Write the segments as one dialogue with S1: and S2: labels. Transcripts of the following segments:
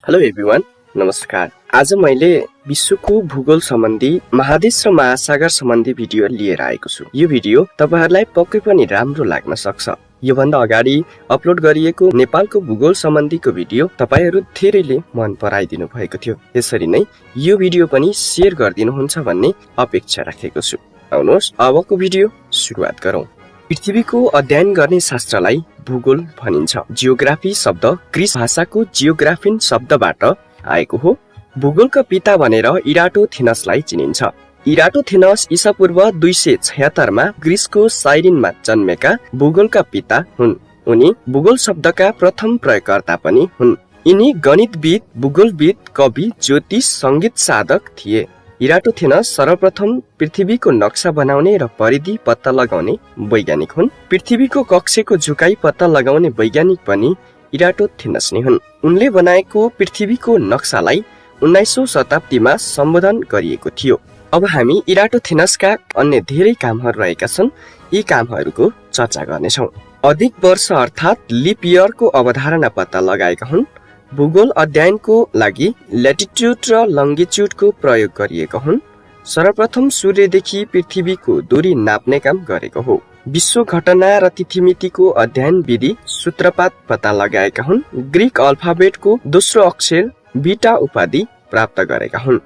S1: Hello everyone, नमस्कार। आज मैले विश्वको भूगोल सम्बन्धी महादेश र महासागर सम्बन्धी भिडियो लिएर आएको छु। यो भिडियो तपाईहरुलाई पक्कै पनि राम्रो लाग्न सक्छ। यो भन्दा अगाडि अपलोड गरिएको नेपालको भूगोल सम्बन्धीको भिडियो तपाईहरु धेरैले मन पराइदिनु भएको थियो। यसरी नै यो भिडियो पनि शेयर गरिदिनुहुन्छ भन्ने अपेक्षा राखेको छु। आउनुहोस् अबको भिडियो सुरुवात गरौँ। पृथ्वीको अध्ययन गर्ने शास्त्रलाई भूगोल भनिन्छ। जियोग्राफी शब्द ग्रीस भाषाको जियोग्राफिन शब्दबाट आएको हो। भूगोलका पिता भनेर इराटोथेनसलाई चिनिन्छ। इराटोथेनस ईसापूर्व 276 मा ग्रीसको साइरिनमा जन्मेका भूगोलका पिता हुन्। उनी भूगोल शब्दका प्रथम प्रयोगकर्ता पनि हुन्। यिनी गणितविद, भूगोलविद, कवि, ज्योतिष, संगीत साधक थिए। इराटोथेनस सर्वप्रथम पृथ्वीको नक्सा बनाउने र परिधि पत्ता लगाउने वैज्ञानिक हुन्। पृथ्वीको कक्षको झुकाइ पत्ता लगाउने वैज्ञानिक पनि इराटोथेनस नै हुन्। उनले बनाएको पृथ्वीको नक्सालाई 19औं शताब्दीमा सम्बोधन गरिएको थियो। अब हामी इराटोथेनसका अन्य धेरै कामहरू रहेका छन्। यी कामहरूको चर्चा गर्नेछौँ। अधिक वर्ष अर्थात् लिप इयरको अवधारणा पत्ता लगाएका हुन्। भूगोल अध्ययनको लागि ल्याटिट्युड र लङ्गिट्युडको प्रयोग गरिएको हुन्। सर्वप्रथम सूर्यदेखि पृथ्वीको दूरी नाप्ने काम गरेको हो। विश्व घटना र तिथिमितिको अध्ययन विधि सूत्रपात पत्ता लगाएका हुन्। ग्रीक अल्फाबेटको दोस्रो अक्षर बीटा उपाधि प्राप्त गरेका हुन्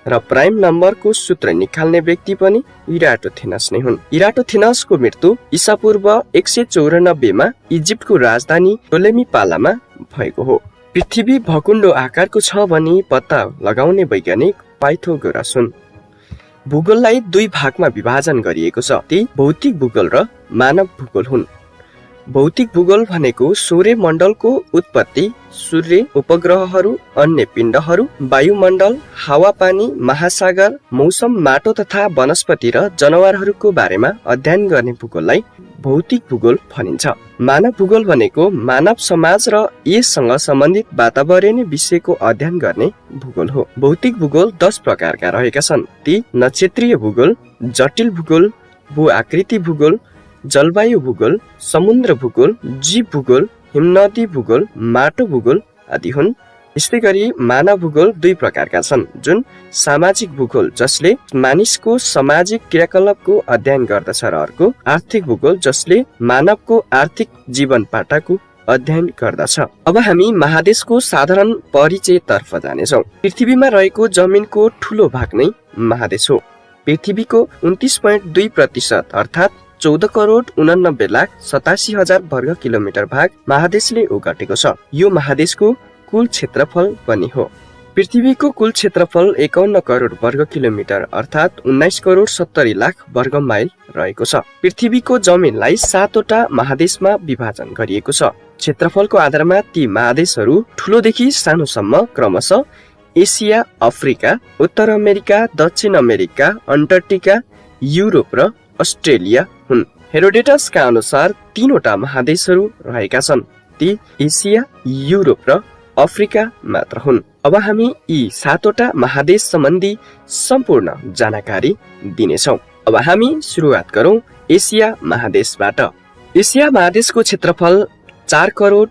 S1: र प्राइम नम्बरको सूत्र निकाल्ने व्यक्ति पनि इराटोथेनस नै हुन्। इराटोथेनसको मृत्यु ईसापूर्व 194 मा इजिप्टको राजधानी टोलेमी पालामा भएको हो। पृथ्वी भकुण्डो आकारको छ भनी पत्ता लगाउने वैज्ञानिक पाइथागोरस हुन्। भूगोललाई दुई भागमा विभाजन गरिएको छ। ती भौतिक भूगोल र मानव भूगोल हुन्। भौतिक भूगोल भनेको सौर्यमण्डलको उत्पत्ति, सूर्य, उपग्रहहरू, अन्य पिण्डहरू, वायुमण्डल, हावापानी, महासागर, मौसम, माटो तथा वनस्पति र जनावरहरूको बारेमा अध्ययन गर्ने भूगोललाई भौतिक भूगोल भनिन्छ। मानव भूगोल भनेको मानव समाज र यससँग सम्बन्धित वातावरणीय विषयको अध्ययन गर्ने भूगोल हो। भौतिक भूगोल 10 प्रकारका रहेका छन्। ती नक्षत्रीय भूगोल, जटिल भूगोल, भूआकृति भूगोल, जलवायु भूगोल, समुद्र भूगोल, जीव भूगोल, हिमनदी भूगोल, माटो भूगोल आदि हुन्। यस्तै गरी मानव भूगोल 2 प्रकारका छन्, जुन सामाजिक भूगोल जसले मानिसको सामाजिक क्रियाकलापको अध्ययन गर्दछ र अर्को आर्थिक भूगोल जसले मानवको आर्थिक जीवन पाटाको अध्ययन गर्दछ। अब हामी महादेशको साधारण परिचय तर्फ जानेछौँ। पृथ्वीमा रहेको जमिनको ठूलो भाग नै महादेश हो। पृथ्वीको 29.2% अर्थात् 14 करोड 89 लाख 87 हजार वर्ग किलोमिटर भाग महादेशले ओगटेको छ। यो महादेशको कुल क्षेत्रफल पनि हो। पृथ्वीको कुल क्षेत्रफल 51 करोड वर्ग किलोमिटर अर्थात् 19 करोड 70 लाख वर्ग माइल रहेको छ। पृथ्वीको जमिनलाई 7 वटा महादेशमा विभाजन गरिएको छ। क्षेत्रफलको आधारमा ती महादेशहरू ठूलोदेखि सानोसम्म क्रमशः एसिया, अफ्रिका, उत्तर अमेरिका, दक्षिण अमेरिका, अन्टार्कटिका, युरोप र अस्ट्रेलिया हुन्। हेरोडेटसका अनुसार 3 वटा महादेशहरू रहेका छन्। ती एसिया, युरोप र अफ्रिका मात्र हुन्। अब हामी यी 7 वटा महादेश सम्बन्धी सम्पूर्ण जानकारी दिनेछौँ। अब हामी सुरुवात गरौँ एसिया महादेशबाट। एसिया महादेशको क्षेत्रफल 4 करोड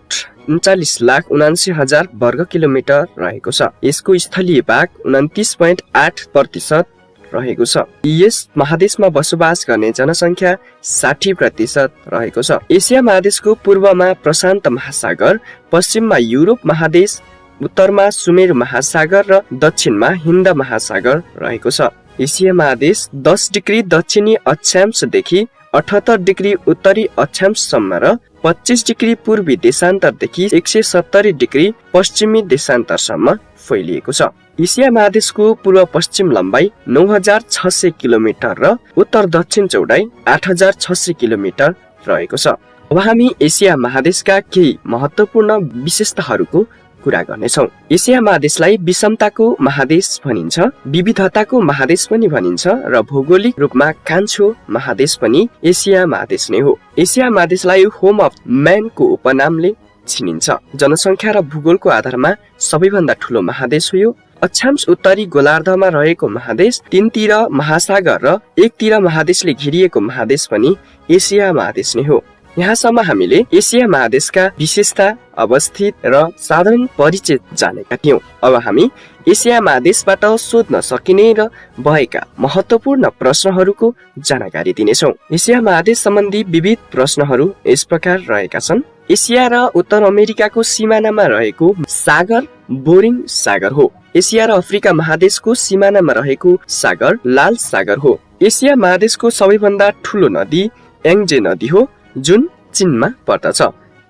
S1: 39 लाख 79 हजार वर्ग किलोमिटर रहेको छ। यसको स्थलीय भाग 29.8% रहेको छ। यस महादेशमा बसोबास गर्ने जनसंख्या 60% रहेको छ। एसिया महादेशको पूर्वमा प्रशान्त महासागर, पश्चिममा युरोप महादेश, उत्तरमा सुमेरु महासागर र दक्षिणमा हिन्द महासागर रहेको छ। एसिया महादेश 10 डिग्री दक्षिणी अक्षांशदेखि 78 डिग्री उत्तरी अक्षांशसम्म र 25 डिग्री पूर्वी देशान्तरदेखि 170 डिग्री पश्चिमी देशान्तरसम्म फैलिएको छ। एसिया महादेशको पूर्व पश्चिम लम्बाइ 9600 किलोमिटर र उत्तर दक्षिण चौडाइ 8600 किलोमिटर रहेको छ। अब हामी एसिया महादेशका केही महत्त्वपूर्ण विशेषताहरूको कुरा गर्नेछौँ। एसिया महादेशलाई विषमताको महादेश भनिन्छ, विविधताको महादेश पनि भनिन्छ र भौगोलिक रूपमा कान्छो महादेश पनि एसिया महादेश नै हो। एसिया महादेशलाई होम अफ म्यानको उपनामले चिनिन्छ। जनसंख्या र भूगोलको आधारमा सबैभन्दा ठूलो महादेश हो यो। अक्षांश उत्तरी गोलार्धमा रहेको महादेश, 3तिर महासागर र एकतिर महादेशले घेरिएको महादेश पनि एसिया महादेश नै हो। यहाँसम्म हामीले एसिया महादेशका विशेषता, अवस्थित र साधारण परिचय जानेका थियौं। अब हामी एसिया महादेशबाट सोध्न सकिने र भएका महत्त्वपूर्ण प्रश्नहरूको जानकारी दिनेछौँ। एसिया महादेश सम्बन्धी विविध प्रश्नहरू यस प्रकार रहेका छन्। एसिया र उत्तर अमेरिकाको सिमानामा रहेको सागर बोरिङ सागर हो। एसिया र अफ्रिका महादेशको सिमानामा रहेको सागर लाल सागर हो। एसिया महादेशको सबैभन्दा ठूलो नदी याङ्जे नदी हो, जुन चीनमा पर्दछ।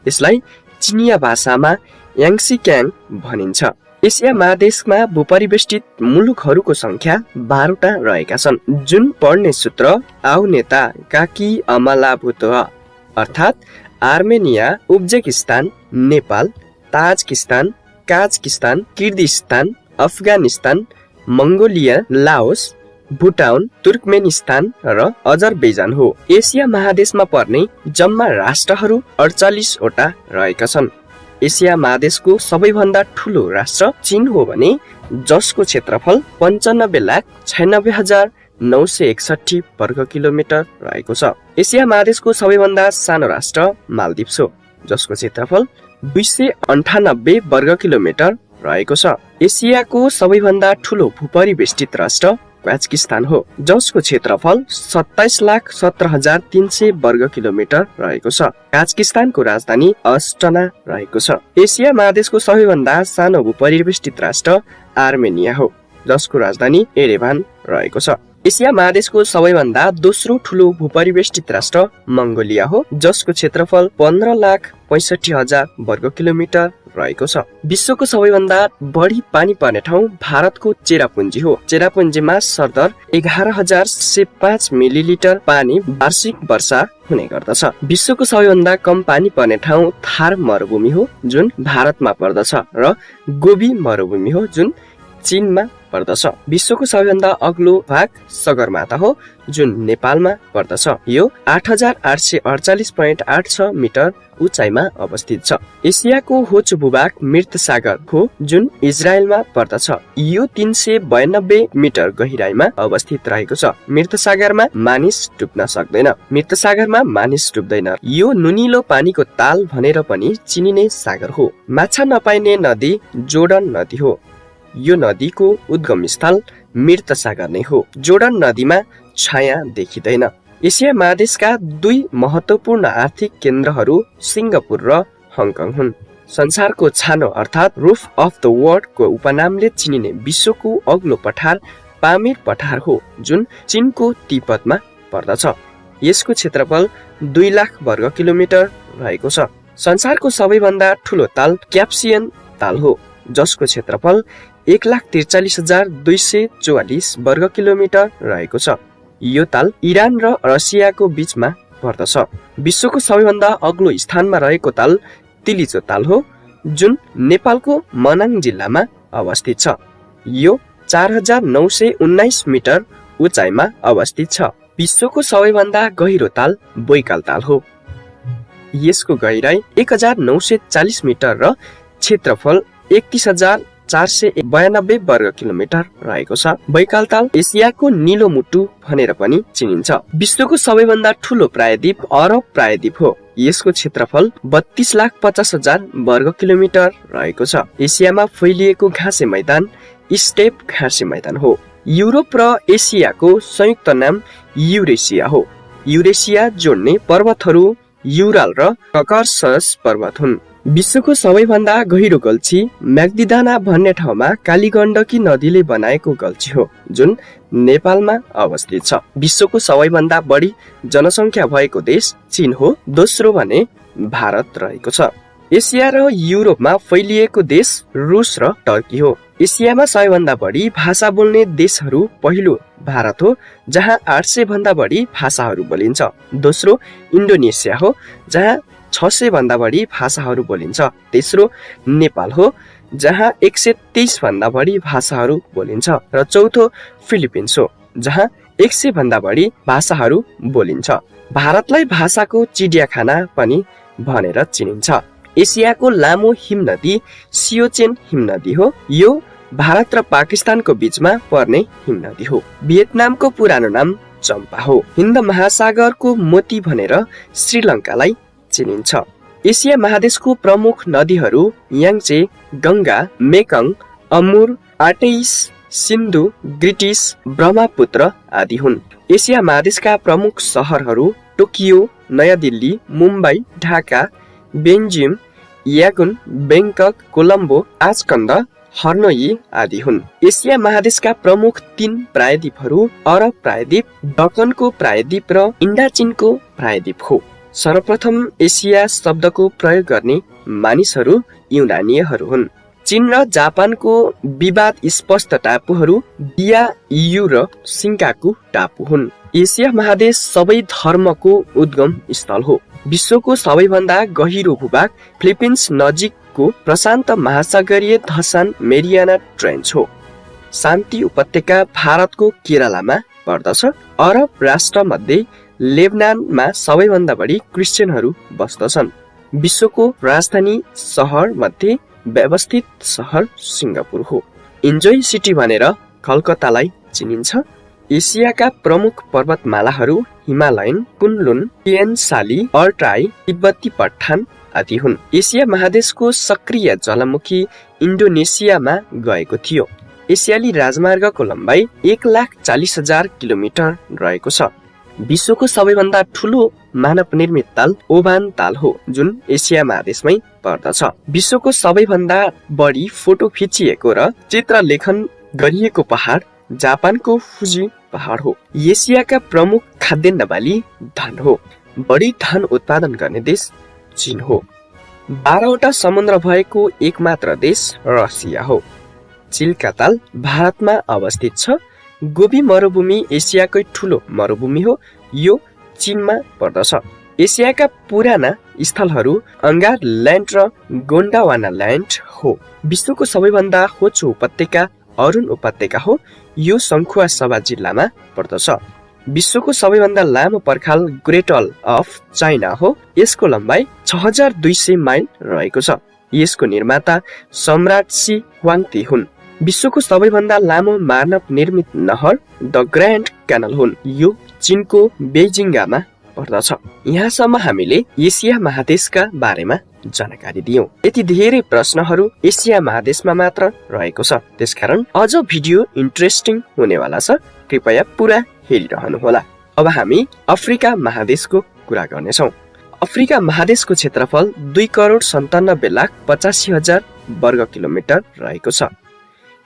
S1: यसलाई चिनिया भाषामा याङ्सिक्याङ भनिन्छ। एसिया महादेशमा भूपरिवेष्टित मुलुकहरूको संख्या 12 रहेका छन्, जुन पढ्ने सूत्र आउ नेता काकी अमला भूतो अर्थात् Armenia, Uzbekistan, Nepal, Tajikistan, Kazakhstan, Kyrgyzstan, Afghanistan, Mongolia, Laos, Bhutan, Turkmenistan र अजरबैजान हो। एसिया महादेशमा पर्ने जम्मा राष्ट्रहरू 48 वटा रहेका छन्। एसिया महादेशको सबैभन्दा ठूलो राष्ट्र चीन हो भने जसको क्षेत्रफल 95,96,961 वर्ग किलोमिटर रहेको छ। एसिया महादेशको सबैभन्दा सानो राष्ट्र मालदिप्स हो, जसको क्षेत्रफल 298 वर्ग किलोमिटर रहेको छ। एसियाको सबैभन्दा ठूलो भूपरिवेष्टित राष्ट्र काजाकिस्तान हो, जसको क्षेत्रफल 27,17,300 वर्ग किलोमिटर रहेको छ। काजाकिस्तानको राजधानी अस्टाना रहेको छ। एसिया महादेशको सबैभन्दा सानो भूपरिवेष्टित राष्ट्र आर्मेनिया हो, जसको राजधानी एरेभान रहेको छ। एसिया महादेशको सबैभन्दा दोस्रो ठूलो भूपरिवेष्टित राष्ट्र मङ्गोलिया हो, जसको क्षेत्रफल 15,65,000 वर्ग किलोमिटर रहेको छ। विश्वको सबैभन्दा बढी पानी पर्ने ठाउँ भारतको चेरापुन्जी हो। चेरापुन्जीमा सरदर 11,105 मिलिलिटर पानी वार्षिक वर्षा हुने गर्दछ। विश्वको सबैभन्दा कम पानी पर्ने ठाउँ थार मरुभूमि हो, जुन भारतमा पर्दछ, र गोबी मरुभूमि हो, जुन चीनमा पर्दछ। विश्वको सबैभन्दा अग्लो भाग सगरमाथा हो, जुन नेपालमा पर्दछ। यो 8,848.86 मिटर उचाइमा अवस्थित छ। एसियाको होचो भूभाग मृत सागर हो, जुन इजरायलमा पर्दछ। यो 392 मिटर गहिराइमा अवस्थित रहेको छ। मृत सागरमा मानिस डुब्न सक्दैन। मृत सागरमा मानिस डुब्दैन। यो नुनिलो पानीको ताल भनेर पनि चिनिने सागर हो। माछा नपाइने नदी जोर्डन नदी हो। यो नदीको उद्गम स्थल मृत सागर नै हो। जोर्डन नदीमा छाया देखिँदैन। एसिया महादेशका 2 महत्त्वपूर्ण आर्थिक केन्द्रहरू सिङ्गापुर र हङकङ हुन्। संसारको छानो अर्थात् रुफ अफ द वर्ल्ड को उपनामले चिनिने विश्वको अग्लो पठार पामिर पठार हो, जुन चीनको तिब्बतमा पर्दछ। यसको क्षेत्रफल 2 लाख वर्ग किलोमिटर रहेको छ। संसारको सबैभन्दा ठूलो ताल क्याप्सियन ताल हो, जसको क्षेत्रफल 1,43,244 वर्ग किलोमिटर रहेको छ। यो ताल इरान र रसियाको बीचमा पर्दछ। विश्वको सबैभन्दा अग्लो स्थानमा रहेको ताल तिलिचो ताल हो, जुन नेपालको मनाङ जिल्लामा अवस्थित छ। यो 4,919 मिटर उचाइमा अवस्थित छ। विश्वको सबैभन्दा गहिरो ताल बैकाल ताल हो। यसको गहिराई 1,940 मिटर र क्षेत्रफल 31,492 वर्ग किलोमिटर रहेको छ। बैकाल ताल एसियाको निलो मुटु भनेर पनि चिनिन्छ। विश्वको सबैभन्दा ठूलो प्रायद्वीप अरब प्रायद्वीप हो। यसको क्षेत्रफल 32,50,000 वर्ग किलोमिटर रहेको छ। एसियामा फैलिएको घाँसे मैदान स्टेप घाँसे मैदान हो। युरोप र एसियाको संयुक्त नाम युरेसिया हो। युरेसिया जोड्ने पर्वतहरू युराल र ककासस पर्वत हुन्। विश्वको सबैभन्दा गहिरो गल्छी म्याग्दिदाना भन्ने ठाउँमा कालीगण्डकी नदीले बनाएको गल्छी हो, जुन नेपालमा अवस्थित छ। विश्वको सबैभन्दा बढी जनसङ्ख्या भएको देश चीन हो। दोस्रो भने भारत रहेको छ। एसिया र युरोपमा फैलिएको देश रुस र टर्की हो। एसियामा सबैभन्दा बढी भाषा बोल्ने देशहरू पहिलो भारत हो, जहाँ 800 भन्दा बढी भाषाहरू बोलिन्छ। दोस्रो इन्डोनेसिया हो, जहाँ 600 भन्दा बढी भाषाहरू बोलिन्छ। तेस्रो नेपाल हो, जहाँ 123 भन्दा बढी भाषाहरू बोलिन्छ। र चौथो फिलिपिन्स हो, जहाँ 100 भन्दा बढी भाषाहरू बोलिन्छ। भारतलाई भाषाको चिडियाखाना पनि भनेर चिनिन्छ। एसियाको लामो हिमनदी सियोचेन हिमनदी हो। यो भारत र पाकिस्तानको बीचमा पर्ने हिमनदी हो। भियतनामको पुरानो नाम चम्पा हो। हिन्द महासागरको मोती भनेर श्रीलङ्कालाई चिनिन्छ। एसिया महादेशको प्रमुख नदीहरू याङ्चे, गङ्गा, मेकङ, अमुर, आर्टेइस, सिन्धु, ग्रिटिस, ब्रह्मपुत्र आदि हुन्। एसिया महादेशका प्रमुख सहरहरू टोकियो, नयाँ दिल्ली, मुम्बई, ढाका, बेन्जियम, यागुन, ब्याङ्कक, कोलम्बो, आजकन्द, हर्नोई आदि हुन्। एसिया महादेशका प्रमुख 3 प्रायद्वीपहरू अरब प्रायद्वीप, दक्कनको प्रायद्वीप र इन्डाचिनको प्रायद्वीप हो। सर्वप्रथम एसिया शब्दको प्रयोग गर्ने मानिसहरू युनानीयहरू हुन्। चीन र जापानको विवाद स्पष्ट टापुहरू दियायु र सिङ्काकु टापु हुन्। एसिया महादेश सबै धर्मको उद्गम स्थल हो। विश्वको सबैभन्दा गहिरो भूभाग फिलिपिन्स नजिकको प्रशान्त महासागरीय धसान मेरियाना ट्रेन्च हो। शान्ति उपत्यका भारतको केरलामा पर्दछ। अरब राष्ट्र मध्ये लेबनानमा सबैभन्दा बढी क्रिस्चियनहरू बस्दछन्। विश्वको राजधानी सहर मध्ये व्यवस्थित सहर सिङ्गापुर हो। इन्जोय सिटी भनेर कलकत्तालाई चिनिन्छ। एसियाका प्रमुख पर्वतमालाहरू हिमालयन, कुनलुन, टिएन साली, अल्टाई, तिब्बती पठान आदि हुन्। एसिया महादेशको सक्रिय ज्वालामुखी इन्डोनेसियामा गएको थियो। एसियाली राजमार्गको लम्बाइ 1,40,000 किलोमिटर रहेको छ। विश्वको सबैभन्दा ठुलो मानव निर्मित ताल ओभान ताल हो, जुन एसिया महादेशमै पर्दछ। विश्वको सबैभन्दा बढी फोटो खिचिएको र चित्रलेखन गरिएको पहाड जापानको फुजी पहाड हो। एसियाका प्रमुख खाद्यान्न बाली धान हो। बढी धान उत्पादन गर्ने देश चीन हो। 12वटा समुद्र भएको एकमात्र देश रसिया हो। चिल्का ताल भारतमा अवस्थित छ। गोबी मरुभूमि एसियाकै ठुलो मरुभूमि हो। यो चीनमा पर्दछ। एसियाका पुराना स्थलहरू अंगार ल्यान्ड र गोन्डावाना ल्यान्ड हो। विश्वको सबैभन्दा होचो उपत्यका अरुण उपत्यका हो। यो सङ्खुवासभा जिल्लामा पर्दछ। विश्वको सबैभन्दा लामो पर्खाल ग्रेट वल अफ चाइना हो। यसको लम्बाइ 6200 माइल रहेको छ। यसको निर्माता सम्राट सी वाङती हुन्। विश्वको सबैभन्दा लामो मानव निर्मित नहर द ग्रान्ड क्यानल हुन्। यो चीनको बेजिङमा पर्दछ। यहाँसम्म हामीले एसिया महादेशका बारेमा जानकारी दियौं। यति धेरै प्रश्नहरू एसिया महादेशमा मात्र रहेको छ, त्यसकारण अझ भिडियो इन्ट्रेस्टिङ हुनेवाला छ। कृपया पुरा हेरिरहनुहोला। अब हामी अफ्रिका महादेशको कुरा गर्नेछौँ। अफ्रिका महादेशको क्षेत्रफल 2,97,85,000 वर्ग किलोमिटर रहेको छ।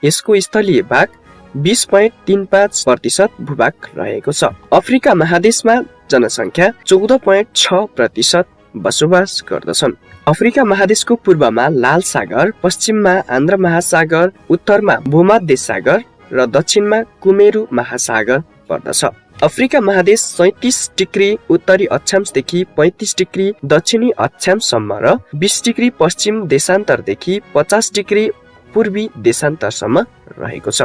S1: यसको स्थलीय भाग 20.35% भूभाग रहेको छ। अफ्रिका महादेशमा जनसङ्ख्या 14.6% बसोबास गर्दछन्। अफ्रिका महादेशको पूर्वमा लाल सागर, पश्चिममा आन्द्र महासागर, उत्तरमा भूमध्य सागर र दक्षिणमा कुमेरू महासागर पर्दछ। अफ्रिका महादेश 37 डिग्री उत्तरी अक्षांशदेखि 35 डिग्री दक्षिणी अक्षांशसम्म र 20 डिग्री पश्चिम देशान्तरदेखि 50 डिग्री पूर्वी देशान्तरसम्म रहेको छ।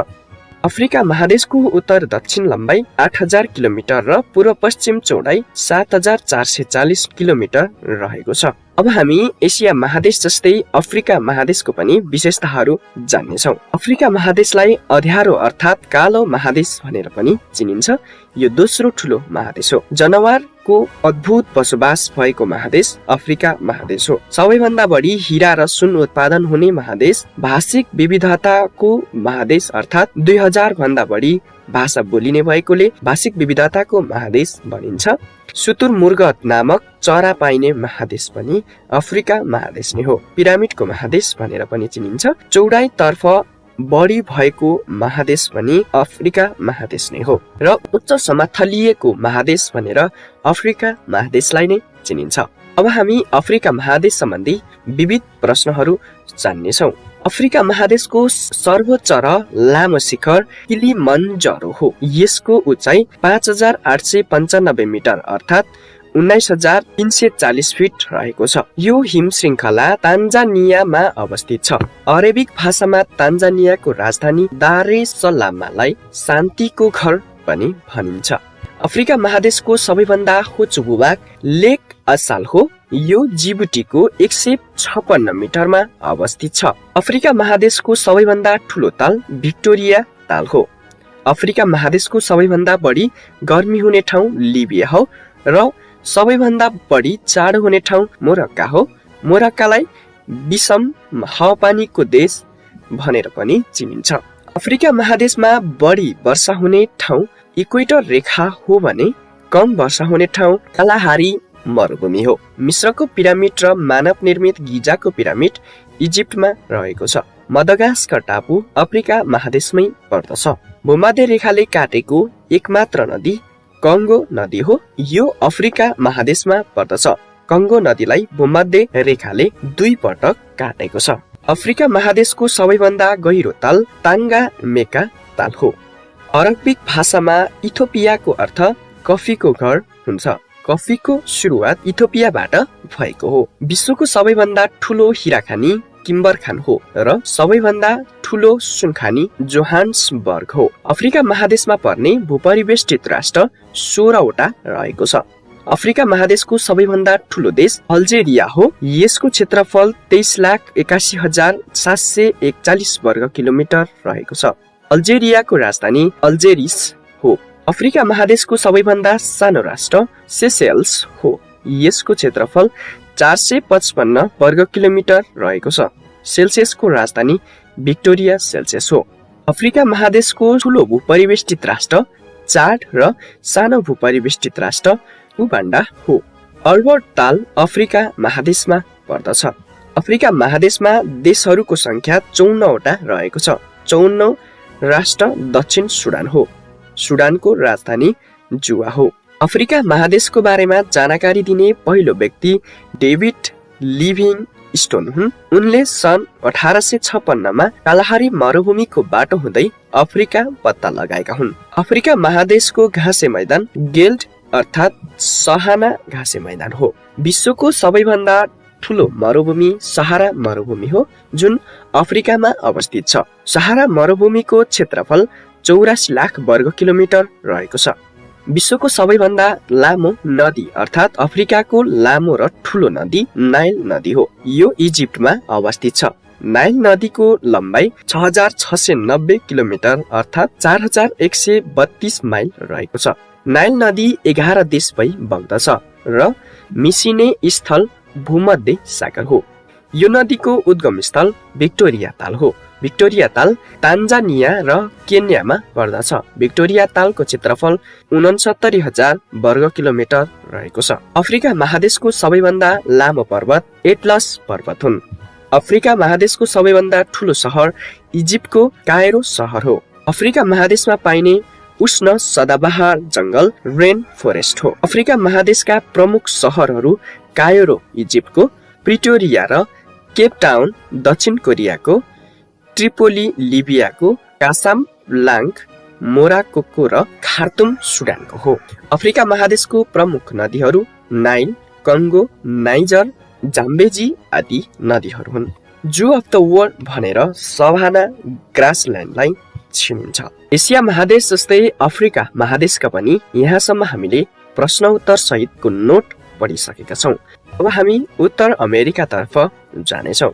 S1: अफ्रिका महादेशको उत्तर दक्षिण लम्बाइ 8000 किलोमिटर र पूर्व पश्चिम चौडाइ 7440 किलोमिटर रहेको छ। अब हामी एसिया महादेश जस्तै अफ्रिका महादेशको पनि विशेषताहरू जान्नेछौँ। अफ्रिका महादेशलाई अँध्यारो अर्थात् कालो महादेश भनेर पनि चिनिन्छ। यो दोस्रो ठुलो महादेश हो। जनावरको अद्भुत बसोबास भएको महादेश अफ्रिका महादेश हो। सबैभन्दा बढी हीरा र सुन उत्पादन हुने महादेश, भाषिक विविधताको महादेश अर्थात् 2000 भन्दा बढी भाषा बोलिने भएकोले भाषिक विविधताको महादेश भनिन्छ। शुतुरमुर्ग नामक चरा पाइने महादेश पनि अफ्रिका महादेश नै हो। पिरामिडको महादेश भनेर पनि चिनिन्छ। चौडाइ तर्फ बढी भएको महादेश पनि अफ्रिका महादेश नै हो र उच्च समथलिएको महादेश भनेर अफ्रिका महादेशलाई नै चिनिन्छ। अब हामी अफ्रिका महादेश सम्बन्धी विविध प्रश्नहरू जान्नेछौँ। अफ्रिका महादेशको सर्वोच्च र लामो शिखर किलिमन्जरो हो। यसको उचाइ 5895 मिटर अर्थात् 19340 फिट रहेको छ। यो हिम श्रृङ्खला तान्जानियामा अवस्थित छ। अरेबिक भाषामा तान्जानियाको राजधानी दार एस सलामलाई शान्तिको घर पनि भनिन्छ। अफ्रिका महादेशको सबैभन्दा होचो भूभाग लेक असाल हो। यो जिबुटीको 156 मिटरमा अवस्थित छ। अफ्रिका महादेशको सबैभन्दा ठुलो ताल भिक्टोरिया ताल हो। अफ्रिका महादेशको सबैभन्दा बढी गर्मी हुने ठाउँ लिबिया हो र सबैभन्दा बढी जाडो हुने ठाउँ मोरक्का हो। मोरक्कालाई विषम हावापानीको देश भनेर पनि चिनिन्छ। अफ्रिका महादेशमा बढी वर्षा हुने ठाउँ इक्वेटर रेखा हो भने कम वर्षा हुने ठाउँ कालाहारी मरुभूमि हो। मिश्रको पिरामिड र मानव निर्मित गिजाको पिरामिड इजिप्टमा रहेको छ। मदगास्कर टापु अफ्रिका महादेशमै पर्दछ। भूमध्य रेखाले काटेको एकमात्र नदी कङ्गो नदी हो। यो अफ्रिका महादेशमा पर्दछ। कङ्गो नदीलाई भूमध्य रेखाले 2 पटक काटेको छ। अफ्रिका महादेशको सबैभन्दा गहिरो ताल ताङ्गामेका ताल हो। अरबिक भाषामा इथियोपियाको अर्थ कफीको घर हुन्छ। कफीको सुरुवात इथियोपियाबाट भएको हो। विश्वको सबैभन्दा ठुलो हिराखानी किम्बरखान हो र सबैभन्दा ठुलो सुनखानी जोहान्सबर्ग हो। अफ्रिका महादेशमा पर्ने भूपरिवेष्टित राष्ट्र 16 वटा रहेको छ। अफ्रिका महादेशको सबैभन्दा ठुलो देश अल्जेरिया हो। यसको क्षेत्रफल 23,81,741 वर्ग किलोमिटर रहेको छ। अल्जेरियाको राजधानी अल्जेरिस हो। अफ्रिका महादेशको सबैभन्दा सानो राष्ट्र सेसेल्स हो। यसको क्षेत्रफल 455 वर्ग किलोमिटर रहेको छ। सेल्सियसको राजधानी भिक्टोरिया सेल्सियस हो। अफ्रिका महादेशको ठुलो भूपरिवेष्टित राष्ट्र चाड र सानो भूपरिवेष्टित राष्ट्र उगाण्डा हो। अल्बर्ट ताल अफ्रिका महादेशमा पर्दछ। अफ्रिका महादेशमा देशहरूको संख्या 54 वटा रहेको छ। 54 राष्ट्र दक्षिण सुडान हो। सुडानको राजधानी जुवा हो। अफ्रिका महादेशको बारेमा जानकारी दिने पहिलो व्यक्ति डेभिड लिभिङस्टोन हुन्। उनले सन् 1856 मा कालाहारी मरुभूमिको बाटो हुँदै अफ्रिका पत्ता लगाएका हुन्। अफ्रिका महादेशको घाँसे मैदान गेल्ड अर्थात् सहाना घाँसे मैदान हो। विश्वको सबैभन्दा ठुलो मरुभूमि सहारा मरुभूमि हो, जुन अफ्रिकामा अवस्थित छ। सहारा मरुभूमिको क्षेत्रफल 84 लाख वर्ग किलोमिटर रहेको छ। विश्वको सबैभन्दा लामो नदी अर्थात् अफ्रिकाको लामो र ठुलो नदी नाइल नदी हो। यो इजिप्टमा अवस्थित छ। नाइल नदीको लम्बाइ 6690 किलोमिटर अर्थात् 4132 माइल रहेको छ। नाइल नदी 11 देश भई बग्दछ र मिसिने स्थल भूमध्य सागर हो। यो नदीको उद्गम स्थल भिक्टोरिया ताल हो। भिक्टोरिया ताल तान्जानिया र केन्यामा पर्दछ। भिक्टोरिया तालको क्षेत्रफल 69,000 वर्ग किलोमिटर रहेको छ। अफ्रिका महादेशको सबैभन्दा लामो पर्वत एटलस पर्वत हुन्। अफ्रिका महादेशको सबैभन्दा ठुलो सहर इजिप्टको कायरो सहर हो। अफ्रिका महादेशमा पाइने उष्ण सदाबहार जंगल रेन फोरेस्ट हो। अफ्रिका महादेशका प्रमुख सहरहरू कायरो इजिप्टको, प्रिटोरिया र केप टाउन दक्षिण कोरियाको, ट्रिपोली लिबियाको, कासाब्लाङ्क मोराक्को र खार्तुम सुडानको हो। अफ्रिका महादेशको प्रमुख नदीहरू नाइल, कङ्गो, नाइजर, जाम्बेजी आदि नदीहरू हुन्। जू अफ द वर्ल्ड भनेर सभाना ग्रासल्यान्डलाई चिनिन्छ। एसिया महादेश जस्तै अफ्रिका महादेशका पनि यहाँसम्म हामीले प्रश्न उत्तर सहितको नोट पढिसकेका छौँ। अब हामी उत्तर अमेरिकातर्फ जानेछौँ।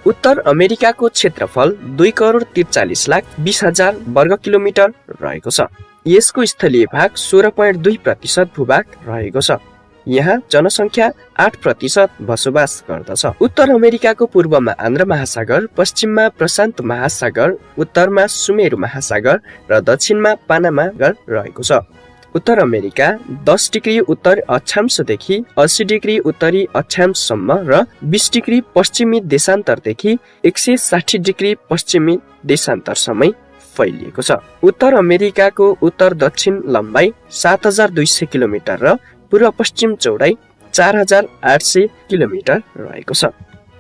S1: उत्तर अमेरिकाको क्षेत्रफल 2,43,20,000 वर्ग किलोमिटर रहेको छ। यसको स्थलीय भाग 16.2% भूभाग रहेको छ। यहाँ जनसङ्ख्या 8% बसोबास गर्दछ। उत्तर अमेरिकाको पूर्वमा आन्द्र महासागर, पश्चिममा प्रशान्त महासागर, उत्तरमा सुमेरु महासागर र दक्षिणमा पानामा रहेको छ। उत्तर अमेरिका 10 डिग्री उत्तर अक्षांशदेखि 80 डिग्री उत्तरी अक्षांशसम्म र 20 डिग्री पश्चिमी देशान्तरदेखि 160 डिग्री पश्चिमी देशान्तरसम्मै फैलिएको छ। उत्तर अमेरिकाको उत्तर दक्षिण लम्बाइ 7200 किलोमिटर र पूर्व पश्चिम चौडाइ 4800 किलोमिटर रहेको छ।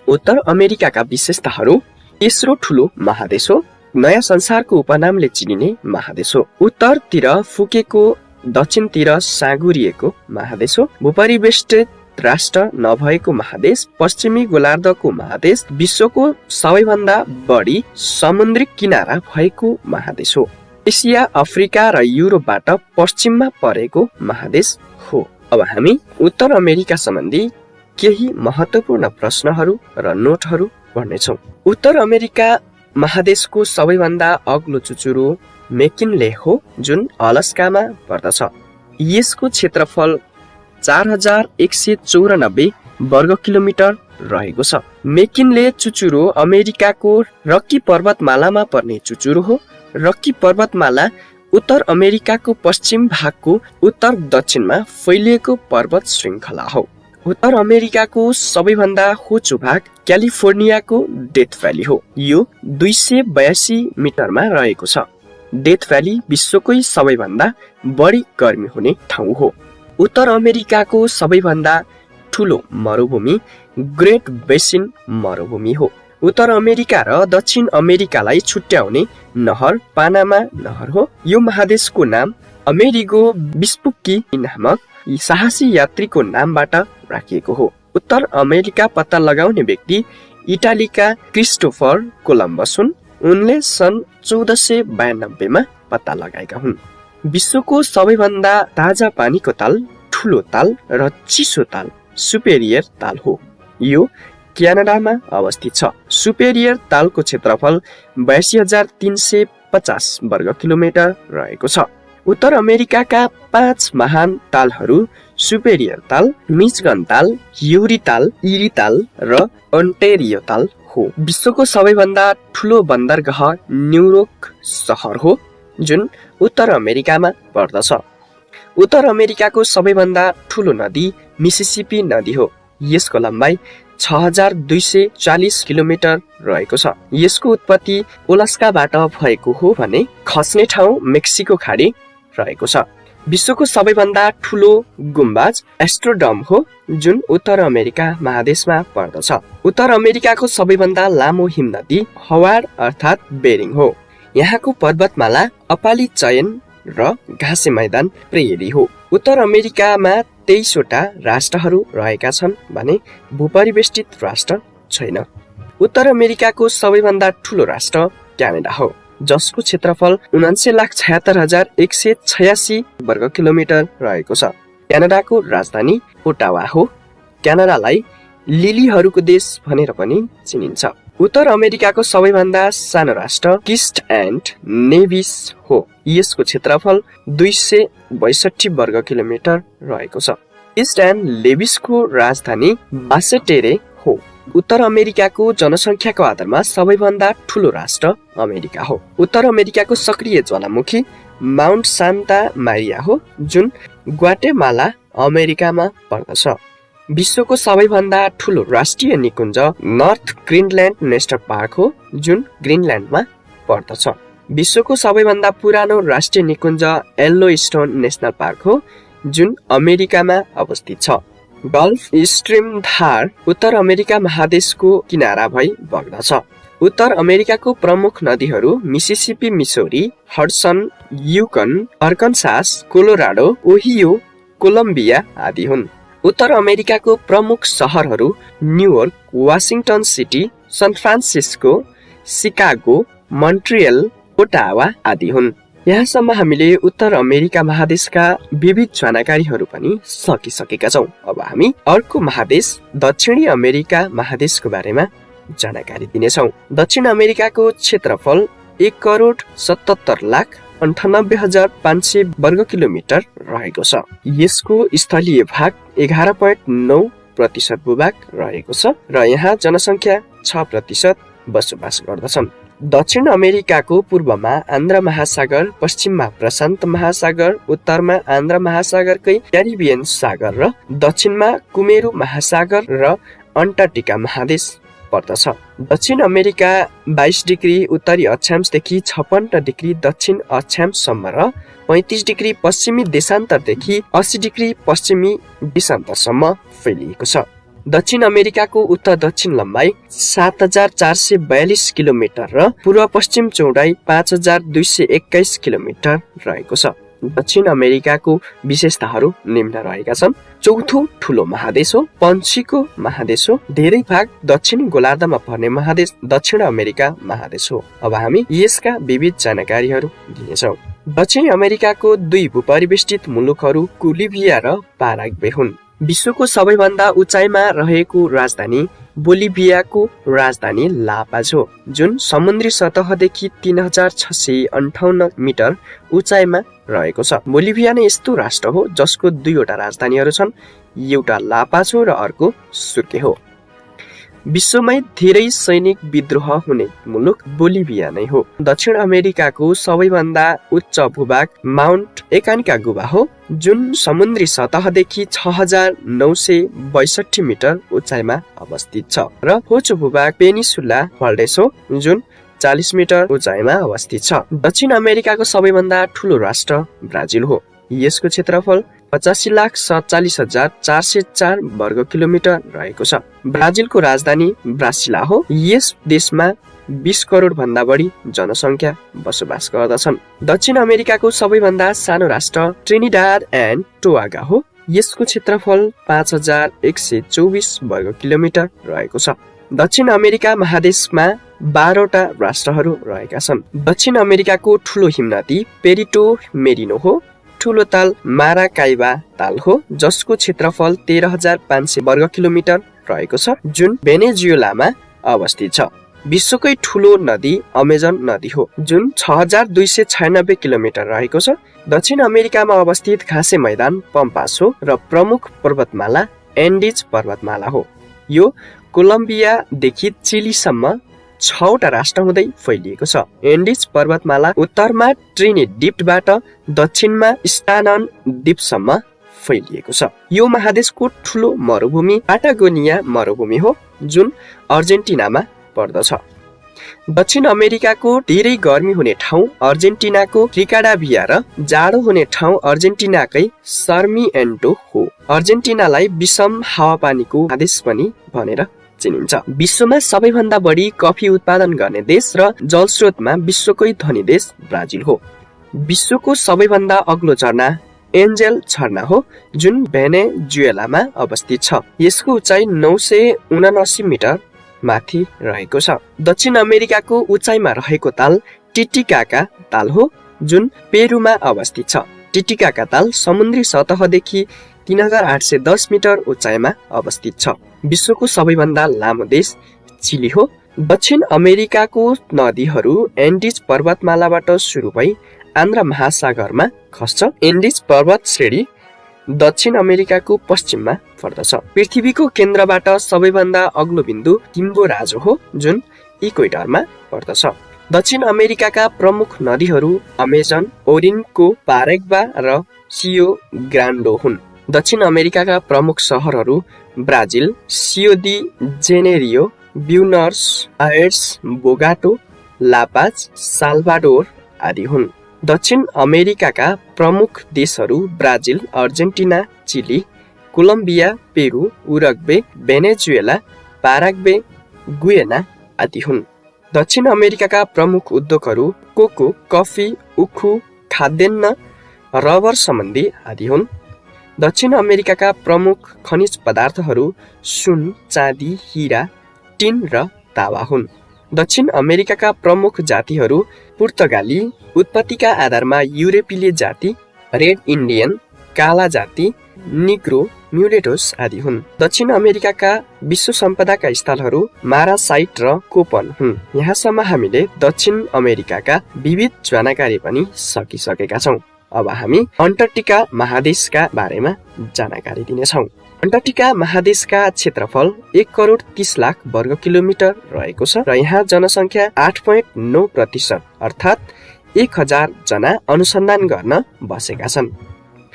S1: उत्तर अमेरिकाका विशेषताहरू: तेस्रो ठुलो महादेश हो। नयाँ संसारको उपनामले चिनिने महादेश हो। उत्तरतिर फुकेको, दक्षिणतिर साँगुरिएको महादेश हो। भूपरिवेष्टित राष्ट्र नभएको महादेश, पश्चिमी गोलार्धको महादेश, विश्वको सबैभन्दा बढी समुद्रिक किनारा भएको महादेश हो। एसिया, अफ्रिका र युरोपबाट पश्चिममा परेको महादेश हो। अब हामी उत्तर अमेरिका सम्बन्धी केही महत्त्वपूर्ण प्रश्नहरू र नोटहरू पढ्नेछौँ। उत्तर अमेरिका महादेशको सबैभन्दा अग्लो चुचुरो मेकिनले हो, जुन अलास्कामा पर्दछ। यसको क्षेत्रफल 4194 वर्ग किलोमिटर रहेको छ। मेकिनले चुचुरो अमेरिकाको रक्की पर्वतमालामा पर्ने चुचुरो हो। रक्की पर्वतमाला उत्तर अमेरिकाको पश्चिम भागको उत्तर दक्षिणमा फैलिएको पर्वत श्रृङ्खला हो। उत्तर अमेरिकाको सबैभन्दा होचो भाग क्यालिफोर्नियाको डेथ भ्याली हो। यो 282 मिटरमा रहेको छ। डेथ भ्याली विश्वकै सबैभन्दा बढी गर्मी हुने ठाउँ हो। उत्तर अमेरिकाको सबैभन्दा ठुलो मरुभूमि ग्रेट बेसिन मरुभूमि हो। उत्तर अमेरिका र दक्षिण अमेरिकालाई छुट्याउने नहर पानामा नहर हो। यो महादेशको नाम अमेरिगो वेस्पुक्की नामक साहसी यात्रीको नामबाट राखिएको हो। उत्तर अमेरिका पत्ता लगाउने व्यक्ति इटालीका क्रिस्टोफर कोलम्बस हुन्। उनले सन् 1492 मा पत्ता लगाएका हुन्। विश्वको सबैभन्दा ताजा पानीको ताल, ठुलो ताल र चिसो ताल सुपेरियर ताल हो। यो क्यानाडामा अवस्थित छ। सुपेरियर तालको क्षेत्रफल 82,350 वर्ग किलोमिटर रहेको छ। उत्तर अमेरिकाका 5 महान तालहरू सुपेरियर ताल, मिचिगन ताल, ह्युरी ताल, इरी ताल र ओन्टारियो ताल हो। विश्वको सबैभन्दा ठुलो बन्दरगाह न्युयोर्क सहर हो, जुन उत्तर अमेरिकामा पर्दछ। उत्तर अमेरिकाको सबैभन्दा ठुलो नदी मिसिसिपी नदी हो। यसको लम्बाइ 6240 किलोमिटर रहेको छ। यसको उत्पत्ति ओलास्काबाट भएको हो भने खस्ने ठाउँ मेक्सिको खाडी रहेको छ। विश्वको सबैभन्दा ठुलो गुम्बाज एस्ट्रोडम हो, जुन उत्तर अमेरिका महादेशमा पर्दछ। उत्तर अमेरिकाको सबैभन्दा लामो हिमनदी हवार्ड अर्थात् बेरिङ हो। यहाँको पर्वतमाला अपाली चयन र घाँसे मैदान प्रेरी हो। उत्तर अमेरिकामा 23 वटा राष्ट्रहरू रहेका छन् भने भूपरिवेष्टित राष्ट्र छैन। उत्तर अमेरिकाको सबैभन्दा ठुलो राष्ट्र क्यानाडा हो, जसको क्षेत्रफल 79,76,186 वर्ग किलोमिटर रहेको छ। क्यानाडाको राजधानी ओटावा हो। क्यानाडालाई लिलीहरूको देश भनेर पनि चिनिन्छ। उत्तर अमेरिकाको सबैभन्दा सानो राष्ट्र किस्ट एन्ड नेभिस हो। यसको क्षेत्रफल 262 वर्ग किलोमिटर रहेको छ। किस्ट एन्ड नेभिसको राजधानी बासेटेरे हो। उत्तर अमेरिकाको जनसङ्ख्याको आधारमा सबैभन्दा ठुलो राष्ट्र अमेरिका हो। उत्तर अमेरिकाको सक्रिय ज्वालामुखी माउन्ट सान्ता मारिया हो, जुन ग्वाटेमाला अमेरिकामा पर्दछ। विश्वको सबैभन्दा ठुलो राष्ट्रिय निकुञ्ज नर्थ ग्रिनल्यान्ड नेसनल पार्क हो, जुन ग्रिनल्यान्डमा पर्दछ। विश्वको सबैभन्दा पुरानो राष्ट्रिय निकुञ्ज येल्लोस्टोन नेसनल पार्क हो, जुन अमेरिकामा अवस्थित छ। गल्फ स्ट्रिम धार उत्तर अमेरिका महादेशको किनारा भई बग्दछ। उत्तर अमेरिकाको प्रमुख नदीहरू Mississippi, Missouri, Hudson, Yukon, Arkansas, Colorado, Ohio, Columbia आदि हुन्। उत्तर अमेरिकाको प्रमुख सहरहरू New York, Washington city, San Francisco, Chicago, Montreal, Ottawa आदि हुन्। यहाँसम्म हामीले उत्तर अमेरिका महादेशका विविध जानकारीहरू पनि सकिसकेका छौँ। अब हामी अर्को महादेश दक्षिणी अमेरिका महादेशको बारेमा जानकारी दिनेछौँ। दक्षिण अमेरिकाको क्षेत्रफल 1,77,98,500 वर्ग किलोमिटर रहेको छ। यसको स्थलीय भाग 11.9% भूभाग रहेको छ र यहाँ जनसङ्ख्या 6% बसोबास गर्दछन्। दक्षिण अमेरिकाको पूर्वमा आन्ध्र महासागर, पश्चिममा प्रशान्त महासागर, उत्तरमा आन्ध्र महासागरकै क्यारिबियन सागर र दक्षिणमा कुमेरू महासागर र अन्टार्कटिका महादेश पर्दछ। दक्षिण अमेरिका 22 डिग्री उत्तरी अक्षांशदेखि 56 डिग्री दक्षिण अक्षांशसम्म र 35 डिग्री पश्चिमी देशान्तरदेखि 80 डिग्री पश्चिमी देशान्तरसम्म फैलिएको छ। दक्षिण अमेरिकाको उत्तर दक्षिण लम्बाइ 7,442 किलोमिटर र पूर्व पश्चिम चौडाइ 5,221 किलोमिटर रहेको छ। दक्षिण अमेरिकाको विशेषताहरू निम्न रहेका छन्। चौथो ठुलो महादेश हो, पश्चिमको महादेश हो। धेरै भाग दक्षिणी गोलार्धमा पर्ने महादेश दक्षिण अमेरिका महादेश हो। अब हामी यसका विविध जानकारीहरू दिनेछौँ। दक्षिण अमेरिकाको 2 भूपरिवेष्टित मुलुकहरू कोलिभिया र पाराग्वे हुन्। विश्वको सबैभन्दा उचाइमा रहेको राजधानी बोलिभियाको राजधानी लापाज हो, जुन समुद्री सतहदेखि 3658 मिटर उचाइमा रहेको छ। बोलिभिया नै यस्तो राष्ट्र हो जसको 2वटा राजधानीहरू छन्, एउटा लापाज हो र अर्को सुर्के हो। विश्वमै धेरै सैनिक विद्रोह हुने मुलुक बोलिभिया नै हो। दक्षिण अमेरिकाको सबैभन्दा उच्च भूभाग माउन्ट एकान्कागुआ हो, जुन समुद्री सतहदेखि 6962 मिटर उचाइमा अवस्थित छ र होचो भूभाग पेनिसुला भल्डेस हो, जुन 40 मिटर उचाइमा अवस्थित छ। दक्षिण अमेरिकाको सबैभन्दा ठूलो राष्ट्र ब्राजिल हो। यसको क्षेत्रफल 85,47,404 वर्ग किलोमिटर रहेको छ। ब्राजिलको राजधानी ब्रासिला हो। यस देशमा 20 करोड भन्दा बढी जनसंख्या बसोबास गर्दछन्। दक्षिण अमेरिकाको सबैभन्दा सानो राष्ट्र ट्रिनिडाड एन्ड टोबागो हो। यसको क्षेत्रफल 5124 वर्ग किलोमिटर रहेको छ। दक्षिण अमेरिका महादेशमा 12वटा राष्ट्रहरू रहेका छन्। दक्षिण अमेरिकाको ठूलो हिमनदी पेरिटो मेरिनो हो। ठूलो ताल माराकाइबा ताल हो, जसको क्षेत्रफल 13,500 वर्ग किलोमिटर रहेको छ, जुन भेनेजुएलामा अवस्थित छ। विश्वकै ठूलो नदी अमेजन नदी हो, जुन 6296 किलोमिटर रहेको छ। दक्षिण अमेरिकामा अवस्थित घाँसे मैदान पम्पास हो र प्रमुख पर्वतमाला एन्डिज पर्वतमाला हो। यो कोलम्बियादेखि चिलीसम्म 6वटा राष्ट्र हुँदै फैलिएको छ। एन्डिज पर्वतमाला उत्तरमा ट्रिनिडिपबाट दक्षिणमा स्टानन द्वीपसम्म फैलिएको छ। यो महादेशको ठूलो मरुभूमि पाटागोनिया मरुभूमि हो, जुन अर्जेन्टिनामा पर्दछ। दक्षिण अमेरिकाको धेरै गर्मी हुने ठाउँ अर्जेन्टिनाको रिकाडाभिया र जाडो हुने ठाउँ अर्जेन्टिनाकै सर्मिएन्टो हो। अर्जेन्टिनालाई विषम हावापानीको महादेश पनि भनेर चिनिन्छ। विश्वमा सबैभन्दा बढी कफी उत्पादन गर्ने देश र जलस्रोतमा विश्वकै धनी देश ब्राजिल हो। विश्वको सबैभन्दा अग्लो झरना एन्जेल झरना हो, जुन भेनेजुएलामा अवस्थित छ। यसको उचाइ 979 मिटर माथि रहेको छ। दक्षिण अमेरिकाको उचाइमा रहेको ताल टिटिकाका ताल हो, जुन पेरुमा अवस्थित छ। टिटिकाका ताल समुद्री सतहदेखि 3810 मिटर उचाइमा अवस्थित छ। विश्वको सबैभन्दा लामो देश चिली हो। दक्षिण अमेरिकाको नदीहरू एन्डिज पर्वतमालाबाट सुरु भई आन्द्रा महासागरमा खस्छ। एन्डिज पर्वत श्रेणी दक्षिण अमेरिकाको पश्चिममा पर्दछ। पृथ्वीको केन्द्रबाट सबैभन्दा अग्लो बिन्दु किम्बोराजो हो, जुन इक्वेटरमा पर्दछ। दक्षिण अमेरिकाका प्रमुख नदीहरू अमेजन, ओरिनको, पाराग्वा र सियो ग्रान्डो हुन्। दक्षिण अमेरिकाका प्रमुख सहरहरू Brazil, Rio de Janeiro, Buenos Aires, Bogota, La Paz, Salvador आदि हुन्। दक्षिण अमेरिकाका प्रमुख देशहरू Brazil, Argentina, Chile, Colombia, Peru, Uruguay, Venezuela, Paraguay, Guyana आदि हुन्। दक्षिण अमेरिकाका प्रमुख उद्योगहरू कोको, कफी, उखु, खाद्यान्न, रबर सम्बन्धी आदि हुन्। दक्षिण अमेरिकाका प्रमुख खनिज पदार्थहरू सुन, चाँदी, हिरा, टिन र तावा हुन्। दक्षिण अमेरिकाका प्रमुख जातिहरू पुर्तगाली, उत्पत्तिका आधारमा युरोपेली जाति, रेड इन्डियन, काला जाति, निग्रो, म्युलेटोस आदि हुन्। दक्षिण अमेरिकाका विश्व सम्पदाका स्थलहरू मारासाइट र कोपन हुन्। यहाँसम्म हामीले दक्षिण अमेरिकाका विविध जानकारी पनि सकिसकेका छौँ। अब हामी अन्टार्कटिका महादेशका बारेमा जानकारी दिनेछौँ। अन्टार्कटिका महादेशका क्षेत्रफल 1,30,00,000 वर्ग किलोमिटर रहेको छ र यहाँ जनसङ्ख्या 8.9% अर्थात् 1000 जना अनुसन्धान गर्न बसेका छन्।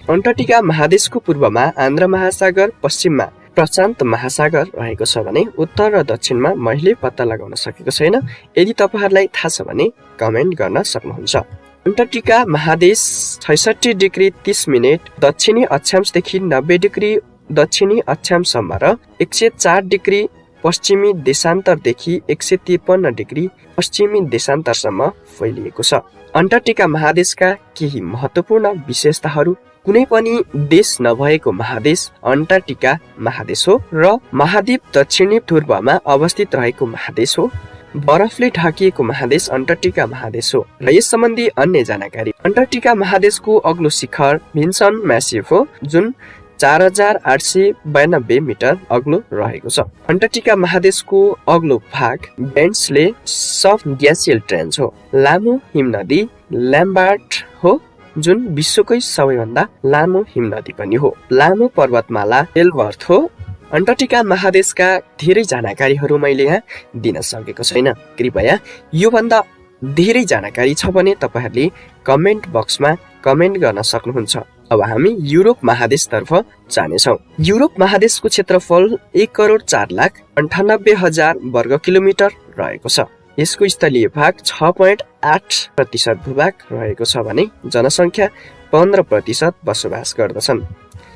S1: अन्टार्कटिका महादेशको पूर्वमा आन्द्रा महासागर, पश्चिममा प्रशान्त महासागर रहेको छ भने उत्तर र दक्षिणमा मैले पत्ता लगाउन सकेको छैन। यदि तपाईहरुलाई थाहा छ भने कमेन्ट गर्न सक्नुहुन्छ। अन्टार्कटिका महादेश 66 डिग्री 30 मिनेट दक्षिणी अक्षांशदेखि 90 डिग्री दक्षिणी अक्षांशसम्म र 104 डिग्री पश्चिमी देशान्तरदेखि 153 डिग्री पश्चिमी देशान्तरसम्म फैलिएको छ। अन्टार्कटिका महादेशका केही महत्त्वपूर्ण विशेषताहरू: कुनै पनि देश नभएको महादेश अन्टार्कटिका महादेश हो र महाद्वीप दक्षिणी ध्रुवमा अवस्थित रहेको महादेश हो। बरफले ढाकिएको महादेश अन्टार्कटिका महादेश हो। र यस सम्बन्धी अन्य जानकारी: अन्टार्कटिका महादेशको अग्लो शिखर भिन्सन म्यासिभ हो, जुन 4892 मिटर अग्लो रहेको छ। अन्टार्कटिका महादेशको अग्लो भाग बेन्ट्सले सब ग्यासियल ट्रेन्च हो। लामो हिमनदी ल्याम्बार्ट हो जुन विश्वकै सबैभन्दा लामो हिमनदी पनि हो। लामो पर्वतमाला एल्बर्थ हो। अन्टार्कटिका महादेशका धेरै जानकारीहरू मैले यहाँ दिन सकेको छैन। कृपया यो भन्दा धेरै जानकारी छ भने तपाईहरुले कमेन्ट बक्समा कमेन्ट गर्न सक्नुहुन्छ। अब हामी युरोप महादेशतर्फ जानेछौँ। युरोप महादेशको क्षेत्रफल 1,04,98,000 वर्ग किलोमिटर रहेको छ। यसको स्थलीय भाग 6.8% भूभाग रहेको छ भने जनसङ्ख्या 15% बसोबास गर्दछन्।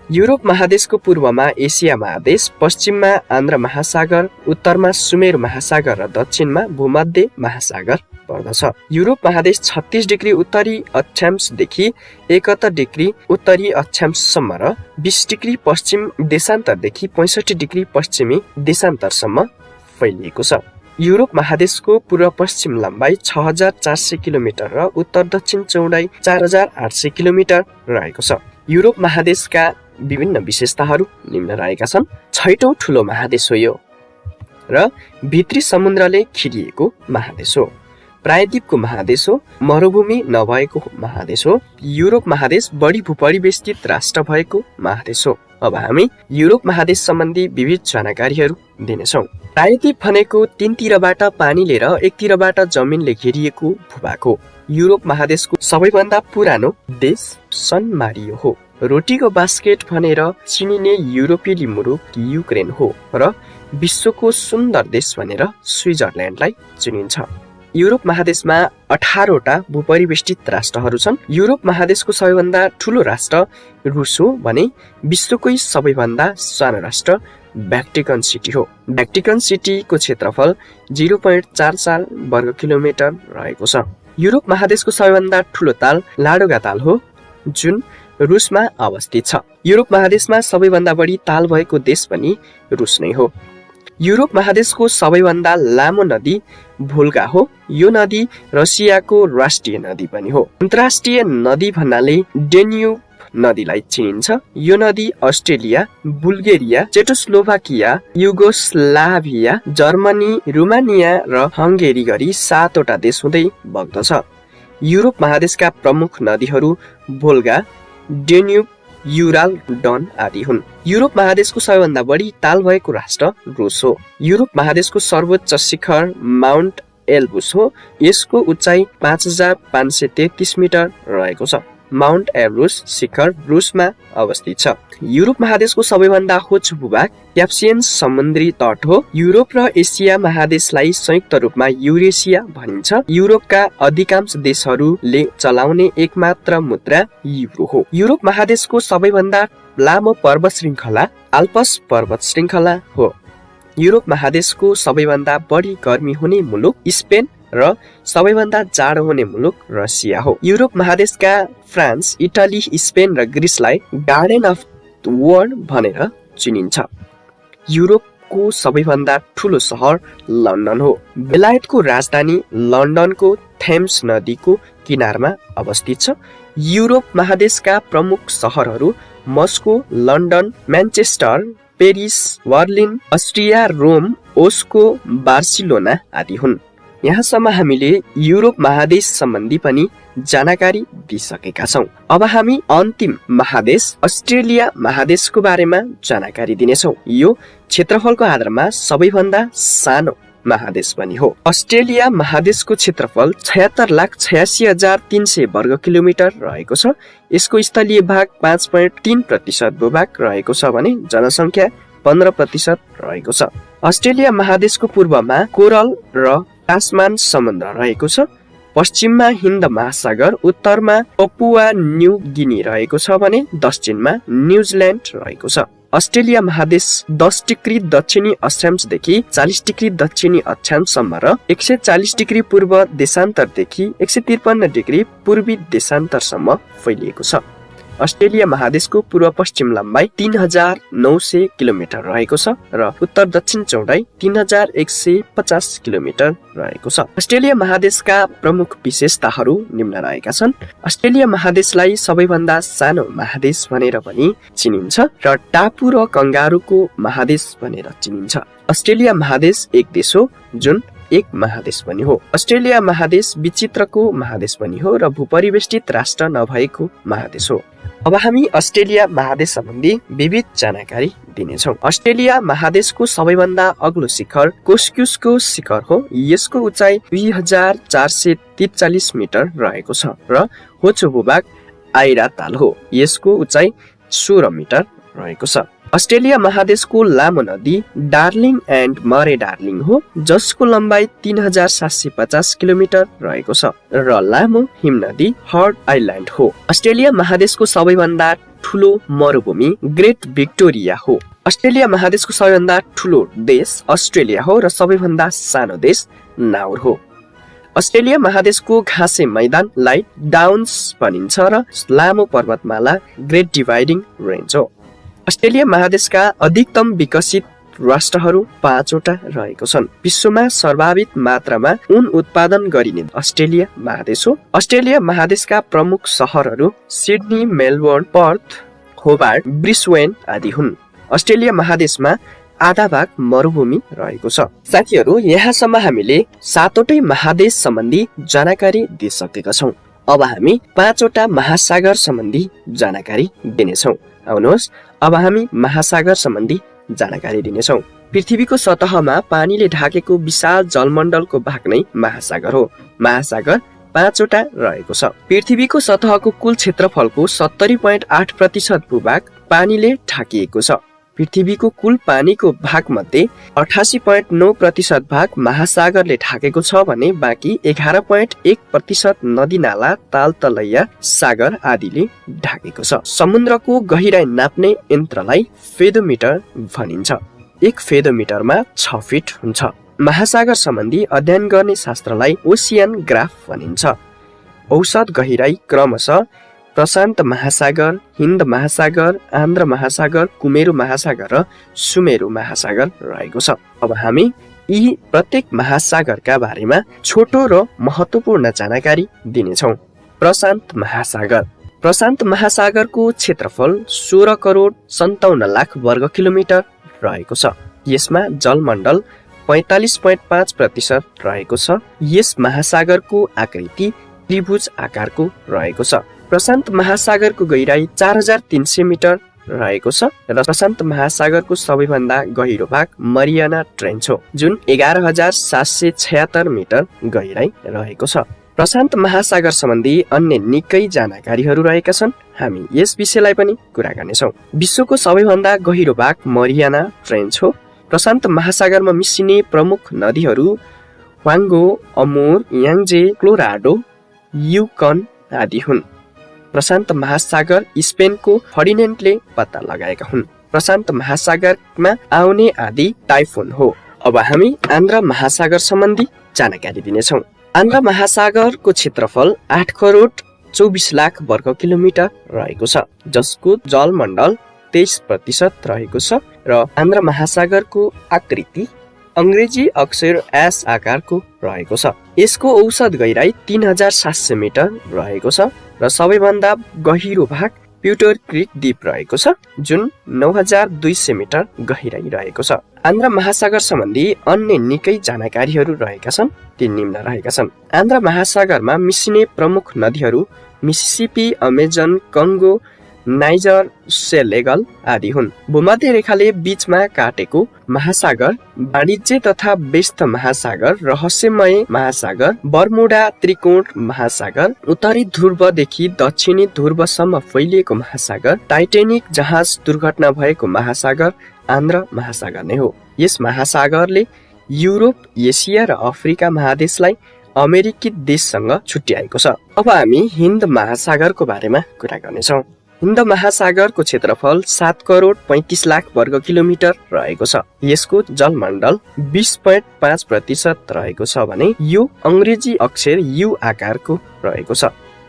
S1: युरोप महादेशको पूर्वमा एसिया महादेश, पश्चिममा आन्द्र महासागर, उत्तरमा सुमेरु महासागर र दक्षिणमा भूमध्य महासागर पर्दछ। युरोप महादेश 36 डिग्री उत्तरी अक्षांशदेखि 71 डिग्री उत्तरी अक्षांशसम्म र 20 डिग्री पश्चिम देशान्तरदेखि 65 डिग्री पश्चिमी देशान्तरसम्म फैलिएको छ। युरोप महादेशको पूर्व पश्चिम लम्बाइ 6400 किलोमिटर र उत्तर दक्षिण चौडाइ 4800 किलोमिटर रहेको छ। युरोप महादेशका विभिन्न विशेषताहरू निम्न रहेका छन्। 6औं ठुलो महादेश हो यो र भित्री समुद्रले खिरिएको महादेश हो। प्रायद्वीपको महादेश हो। मरुभूमि नभएको महादेश हो। युरोप महादेश बढी भूपरिवेष्टित राष्ट्र भएको महादेश हो। अब हामी युरोप महादेश सम्बन्धी विविध जानकारीहरू दिनेछौँ। प्रायद्वीप भनेको तीनतिरबाट पानीले र एकतिरबाट जमिनले घेरिएको भूभाग हो। युरोप महादेशको सबैभन्दा पुरानो देश सन मारियो हो। रोटीको बास्केट भनेर चिनिने युरोपेली मुलुक युक्रेन हो र विश्वको सुन्दर देश भनेर स्विजरल्यान्डलाई चिनिन्छ। युरोप महादेशमा 18वटा भूपरिवेष्टित राष्ट्रहरू छन्। युरोप महादेशको सबैभन्दा ठुलो राष्ट्र रुस हो भने विश्वकै सबैभन्दा सानो राष्ट्र भ्याटिकन सिटी हो। भ्याटिकन सिटीको क्षेत्रफल 0.44 वर्ग किलोमिटर रहेको छ। युरोप महादेशको सबैभन्दा ठुलो ताल लाडोगा ताल हो जुन रुसमा अवस्थित छ। युरोप महादेशमा सबैभन्दा बढी ताल भएको देश पनि रुस नै हो। युरोप महादेशको सबैभन्दा लामो नदी भोल्गा हो। यो नदी रसियाको राष्ट्रिय नदी पनि हो। अन्तर्राष्ट्रिय नदी भन्नाले डेन्युब नदीलाई चिनिन्छ। यो नदी Australia, Bulgaria, Czechoslovakia, Yugoslavia, Germany, Romania र हंगेरी गरी 7वटा देश हुँदै बग्दछ। युरोप महादेशका प्रमुख नदीहरू भोल्गा, डेन्युब, युराल, डन आदि हुन्। युरोप महादेशको सबैभन्दा बढी ताल भएको राष्ट्र रुस हो। युरोप महादेशको सर्वोच्च शिखर माउन्ट एल्ब्रुस हो। यसको उचाइ 5533 मिटर रहेको छ। माउन्ट एल्ब्रुस शिखर रुसमा अवस्थित छ। युरोप महादेशको सबैभन्दा होच भूभाग क्यास्पियन समुद्री तट हो। युरोप र एसिया महादेशलाई संयुक्त रूपमा युरेसिया भनिन्छ। युरोपका अधिकांश देशहरूले चलाउने एकमात्र मुद्रा युरो हो। युरोप महादेशको सबैभन्दा लामो पर्वत श्रृङ्खला आल्प्स पर्वत श्रृङ्खला हो। युरोप महादेशको सबैभन्दा बढी गर्मी हुने मुलुक स्पेन र सबैभन्दा जाडो हुने मुलुक रसिया हो। युरोप महादेशका फ्रान्स, इटाली, स्पेन र ग्रिसलाई गार्डन अफ द वर्ल्ड भनेर चिनिन्छ। युरोपको सबैभन्दा ठुलो सहर लन्डन हो। बेलायतको राजधानी लन्डनको थेम्स नदीको किनारमा अवस्थित छ। युरोप महादेशका प्रमुख सहरहरू Moscow, London, Manchester, Paris, Berlin, Austria, Rome, Oslo, Barcelona आदि हुन्। यहाँसम्म हामीले युरोप महादेश सम्बन्धी पनि जानकारी दिइसकेका छौँ। अब हामी अन्तिम महादेश अस्ट्रेलिया महादेशको बारेमा जानकारी दिनेछौँ। यो क्षेत्रफलको आधारमा सबैभन्दा सानो महादेश पनि हो। अस्ट्रेलिया महादेशको क्षेत्रफल 76,86,300 वर्ग किलोमिटर रहेको छ। यसको स्थलीय भाग 5.3% भूभाग रहेको छ भने जनसङ्ख्या 15% रहेको छ। अस्ट्रेलिया महादेशको पूर्वमा कोरल र टास्मान समुद्र रहेको छ। पश्चिममा हिन्द महासागर, उत्तरमा पपुवा न्यू गिनी रहेको छ भने दक्षिणमा न्युजिल्यान्ड रहेको छ। अस्ट्रेलिया महादेश 10 डिग्री दक्षिणी अक्षांशदेखि 40 डिग्री दक्षिणी अक्षांशसम्म र 140 डिग्री पूर्व देशान्तरदेखि 153 डिग्री पूर्वी देशान्तरसम्म फैलिएको छ। अस्ट्रेलिया महादेशको पूर्व पश्चिम लम्बाइ 3900 किलोमिटर रहेको छ र उत्तर दक्षिण चौडाइ 3150 किलोमिटर रहेको छ। अस्ट्रेलिया महादेशका प्रमुख विशेषताहरू निम्न रहेका छन्। अस्ट्रेलिया महादेशलाई सबैभन्दा सानो महादेश भनेर पनि चिनिन्छ र टापु र कंगारुको महादेश भनेर चिनिन्छ। अस्ट्रेलिया महादेश एक देश हो जुन एक महादेश पनि हो। अस्ट्रेलिया महादेश विचित्रको महादेश पनि हो र भूपरिवेष्टित राष्ट्र नभएको महादेश हो। अब हामी अस्ट्रेलिया महादेश सम्बन्धी विविध जानकारी दिनेछौँ। अस्ट्रेलिया महादेशको सबैभन्दा अग्लो शिखर कोस्क्युसको शिखर हो। यसको उचाइ 2443 मिटर रहेको छ र होचो भूभाग आइरा ताल हो। यसको उचाइ 16 मिटर रहेको छ। अस्ट्रेलिया महादेशको लामो नदी डार्लिङ एन्ड मरे डार्लिङ हो, जसको लम्बाइ 3750 किलोमिटर रहेको छ र लामो हिम नदी हर्ड आइल्यान्ड हो। अस्ट्रेलिया महादेशको सबैभन्दा ठुलो मरुभूमि ग्रेट भिक्टोरिया हो। अस्ट्रेलिया महादेशको सबैभन्दा ठुलो देश अस्ट्रेलिया हो र सबैभन्दा सानो देश नाउर हो। अस्ट्रेलिया महादेशको घाँसे मैदानलाई डाउन्स भनिन्छ र लामो पर्वतमाला ग्रेट डिभाइडिङ रेन्ज हो। अस्ट्रेलिया महादेशका अधिकतम विकसित राष्ट्रहरू 5 वटा रहेको छन्। विश्वमा सर्वाधिक मात्रामा ऊन उत्पादन गरिने अस्ट्रेलिया महादेश हो। अस्ट्रेलिया महादेशका प्रमुख सहरहरू Sydney, Melbourne, Perth, Hobart, Brisbane आदि हुन्। अस्ट्रेलिया महादेशमा आधा भाग मरुभूमि रहेको छ। साथीहरू, यहाँसम्म हामीले 7 वटै महादेश सम्बन्धी जानकारी दिइसकेका छौँ। अब हामी 5 वटा महासागर सम्बन्धी जानकारी दिनेछौँ। आउनुहोस्, अब हामी महासागर सम्बन्धी जानकारी दिनेछौँ। पृथ्वीको सतहमा पानीले ढाकेको विशाल जलमण्डलको भाग नै महासागर हो। महासागर 5 वटा रहेको छ। पृथ्वीको सतहको कुल क्षेत्रफलको 70.8% भूभाग पानीले ढाकिएको छ। पृथ्वीको कुल पानीको भाग मध्ये 88.9% भाग महासागरले ढाकेको छ भने बाँकी 11.1% नदी नाला, ताल तलैया, सागर आदिले ढाकेको छ। समुद्रको गहिराई नाप्ने यन्त्रलाई फेदोमिटर भनिन्छ। एक फेदोमिटरमा 6 फिट हुन्छ। महासागर सम्बन्धी अध्ययन गर्ने शास्त्रलाई ओसियन ग्राफ भनिन्छ। औसत गहिराई क्रमशः प्रशान्त महासागर, हिन्द महासागर, आन्ध्र महासागर, कुमेरु महासागर र सुमेरु महासागर रहेको छ। अब हामी यी प्रत्येक महासागरका बारेमा छोटो र महत्त्वपूर्ण जानकारी दिनेछौँ। प्रशान्त महासागर। प्रशान्त महासागरको क्षेत्रफल 16 करोड 57 लाख वर्ग किलोमिटर रहेको छ। यसमा जलमण्डल 45.5% रहेको छ। यस महासागरको आकृति त्रिभुज आकारको रहेको छ। प्रशान्त महासागरको गहिराई 4300 मिटर रहेको छ र प्रशान्त महासागरको सबैभन्दा गहिरो भाग मरियाना ट्रेन्च हो, जुन 11776 मिटर गहिराई रहेको छ। प्रशान्त महासागर सम्बन्धी अन्य निकै जानकारीहरू रहेका छन्। हामी यस विषयलाई पनि कुरा गर्नेछौँ। विश्वको सबैभन्दा गहिरो भाग मरियाना ट्रेन्च हो। प्रशान्त महासागरमा मिसिने प्रमुख नदीहरू वाङ्गो, अमुर, याङ्जे, क्लोराडो, युकन आदि हुन्। प्रशान्त महासागर स्पेनको फर्डिनेन्डले पत्ता लगाएका हुन्। प्रशान्त महासागरमा आउने आदि टाइफोन हो। अब हामी आन्ध्र महासागर सम्बन्धी जानकारी दिनेछौँ। आन्ध्र महासागरको क्षेत्रफल 8 करोड 24 लाख वर्ग किलोमिटर रहेको छ, जसको जलमण्डल 23% रहेको छ र आन्ध्र महासागरको आकृति अंग्रेजी अक्षर एस आकारको रहेको छ। यसको औसत गहिराई 3700 मिटर रहेको छ र सबैभन्दा गहिरो भाग प्युटर क्रिक द्वीप रहेको छ, जुन 9200 मिटर गहिराई रहेको छ। आन्ध्र महासागर सम्बन्धी अन्य निकै जानकारीहरू रहेका छन्। ती निम्न रहेका छन्। आन्ध्र महासागरमा मिसिने प्रमुख नदीहरू मिसिसिपी, अमेजन, कङ्गो, नाइजर, सेलेगल आदि हुन्। भूमध्य रेखाले बीचमा काटेको महासागर, वाणिज्य तथा व्यस्त महासागर, रहस्यमय महासागर, बर्मुडा त्रिकोण महासागर, उत्तरी ध्रुवदेखि दक्षिणी ध्रुवसम्म फैलिएको महासागर, टाइटेनिक जहाज दुर्घटना भएको महासागर आन्ध्र महासागर नै हो। यस महासागरले युरोप, एसिया र अफ्रिका महादेशलाई अमेरिकी देशसँग छुट्याएको छ। अब हामी हिन्द महासागरको बारेमा कुरा गर्नेछौँ। हिन्द महासागरको क्षेत्रफल 7 करोड 35 लाख वर्ग किलोमिटर रहेको छ। यसको जलमण्डल 20.5% रहेको छ भने यो अंग्रेजी अक्षर यु आकारको रहेको छ।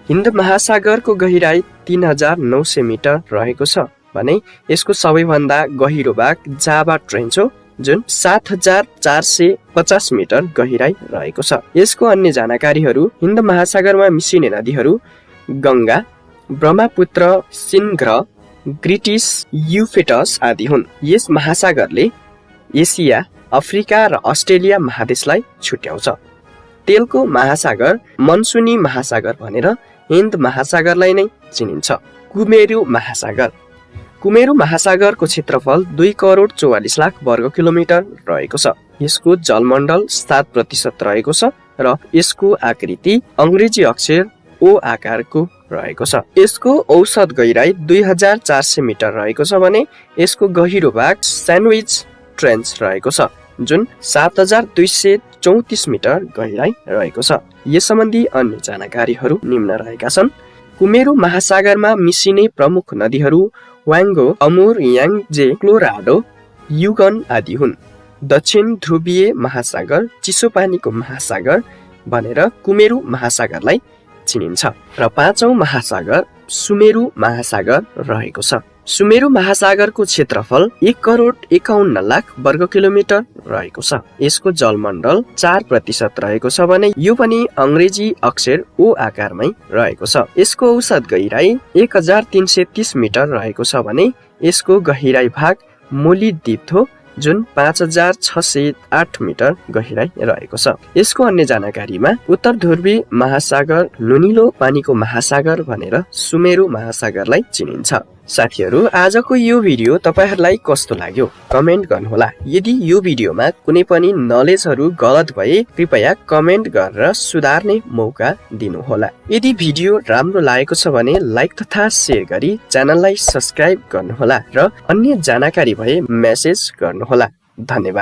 S1: हिन्द महासागरको गहिराई 3900 मिटर रहेको छ भने यसको सबैभन्दा गहिरो भाग जाभा ट्रेन्च हो जुन 7450 मिटर गहिराई रहेको छ। यसको अन्य जानकारीहरू हिन्द महासागरमा मिसिने नदीहरू गंगा, ब्रह्मपुत्र, सिन्धु, ग्रिटिस, युफ्रेटस आदि हुन्। यस महासागरले एसिया, अफ्रिका र अस्ट्रेलिया महादेशलाई छुट्याउँछ। तेलको महासागर, मनसुनी महासागर भनेर हिन्द महासागरलाई नै चिनिन्छ। कुमेरु महासागर। कुमेरु महासागरको क्षेत्रफल 2,44,00,000 वर्ग किलोमिटर रहेको छ। यसको जलमण्डल 7% रहेको छ र यसको आकृति अंग्रेजी अक्षर ओ आकारको रहेको छ। यसको औसत गहिराई 2400 मिटर रहेको छ भने यसको गहिरो भाग स्यान्डविच ट्रेन्च रहेको छ जुन 7234 मिटर गहिराई रहेको छ। यस सम्बन्धी अन्य जानकारीहरू निम्न रहेका छन्। कुमेरु महासागरमा मिसिने प्रमुख नदीहरू वाङ्गो, अमुर, याङ्जे, क्लोराडो, युगन आदि हुन्। दक्षिण ध्रुवीय महासागर, चिसो पानीको महासागर भनेर कुमेरु महासागरलाई चिनिन्छ र 5औं महासागर सुमेरु महासागर रहेको छ। सुमेरु महासागरको क्षेत्रफल 1,51,00,000 वर्ग किलोमिटर रहेको छ। यसको जलमण्डल 4% रहेको छ भने यो पनि अंग्रेजी अक्षर ओ आकारमै रहेको छ। यसको औसत गहिराई 1330 मिटर रहेको छ भने यसको गहिराई भाग मोली द्वीप हो जुन 5608 मिटर गहिराई रहेको छ। यसको अन्य जानकारीमा उत्तर ध्रुवी महासागर नुनिलो पानीको महासागर भनेर सुमेरु महासागरलाई चिनिन्छ। साथीहरू, आजको यो भिडियो तपाईहरुलाई कस्तो लाग्यो कमेन्ट गर्नुहोला। यदि यो भिडियोमा कुनै पनि नलेजहरू गलत भए कृपया कमेन्ट गरेर सुधार्ने मौका दिनुहोला। यदि भिडियो राम्रो लागेको छ भने लाइक तथा शेयर गरी च्यानललाई सब्स्क्राइब गर्नुहोला र अन्य जानकारी भए मेसेज गर्नुहोला। धन्यवाद।